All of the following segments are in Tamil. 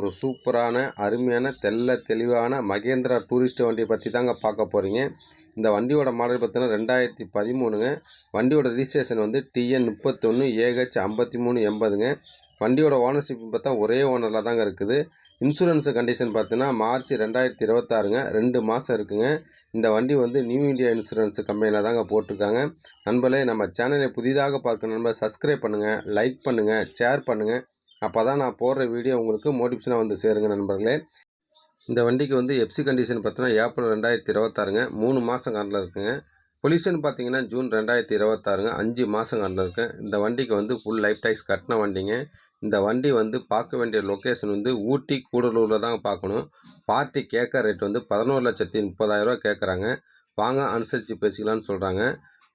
ஒரு சூப்பரான அருமையான தெளிவான மகேந்திரா டூரிஸ்ட் வண்டியை பற்றி தாங்க பார்க்க போகிறீங்க. இந்த வண்டியோட மாடல் பார்த்தீங்கன்னா 2013ங்க. வண்டியோட ரிஜிஸ்ட்ரேஷன் வந்து TN 31 AH 5380ங்க. வண்டியோட ஓனர்ஷிப் பார்த்தா ஒரே ஓனரில் தாங்க இருக்குது. இன்சூரன்ஸ் கண்டிஷன் பார்த்தீங்கன்னா மார்ச் 2026ங்க. 2 மாதம் இருக்குங்க. இந்த வண்டி வந்து நியூ இந்தியா இன்சூரன்ஸ் கம்பெனியில் தாங்க போட்டிருக்காங்க. நண்பர்களே, நம்ம சேனலை புதிதாக பார்க்க நண்பர் சப்ஸ்கிரைப் பண்ணுங்கள், லைக் பண்ணுங்கள், ஷேர் பண்ணுங்கள். அப்போ தான் நான் போடுற வீடியோ உங்களுக்கு மோட்டிவேஷனாக வந்து சேருங்க நண்பர்களே. இந்த வண்டிக்கு வந்து எஃப்சி கண்டிஷன் பார்த்தீங்கன்னா ஏப்ரல் 2026ங்க. 3 மாதம் கரண்டில் இருக்குங்க. பொல்யூஷன் பார்த்தீங்கன்னா ஜூன் 2026ங்க. 5 மாதம் கரண்டில் இருக்கு. இந்த வண்டிக்கு வந்து ஃபுல் லைஃப் டேக்ஸ் கட்டின வண்டிங்க. இந்த வண்டி வந்து பார்க்க வேண்டிய லொக்கேஷன் வந்து ஊட்டி கூடலூரில் தான் பார்க்கணும். பார்ட்டி கேட்குற ரேட் வந்து 11,30,000 கேட்குறாங்க. வாங்க அனுசரித்து பேசிக்கலாம்னு சொல்கிறாங்க.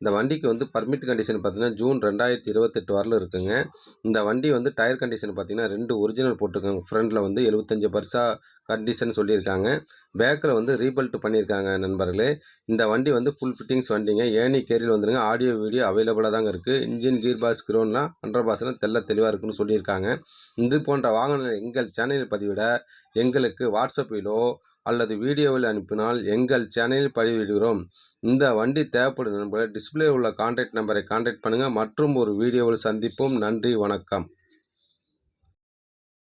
இந்த வண்டிக்கு வந்து பர்மிட் கண்டிஷன் பார்த்தீங்கன்னா ஜூன் 2028 வரலும் இருக்குங்க. இந்த வண்டி வந்து டயர் கண்டிஷன் பார்த்தீங்கன்னா 2 ஒரிஜினல் போட்டிருக்காங்க. ஃப்ரண்டில் வந்து 75% கண்டிஷன் சொல்லியிருக்காங்க. பேக்கில் வந்து ரீபல்ட் பண்ணியிருக்காங்க நண்பர்களே. இந்த வண்டி வந்து ஃபுல் ஃபிட்டிங்ஸ் வண்டிங்க. ஏனி கேரியில் வந்துடுங்க. ஆடியோ வீடியோ அவைலபிளாக தாங்க இருக்குது. இன்ஜின் கீர் பாக்ஸ் கிரௌண்ட்லாம் 100% தெளிவாக இருக்குன்னு சொல்லியிருக்காங்க. இது போன்ற வாகனங்கள் எங்கள் சேனலில் பதிவிட எங்களுக்கு வாட்ஸ்அப்பிலோ அல்லது வீடியோவில் அனுப்பினால் எங்கள் சேனலில் பதிவிடுகிறோம். இந்த வண்டி தேவைப்படும் நண்பர்களே, டிஸ்பிளே உள்ள கான்டாக்ட் நம்பரை கான்டாக்ட் பண்ணுங்கள். மற்றும் ஒரு வீடியோவில் சந்திப்போம். நன்றி, வணக்கம்.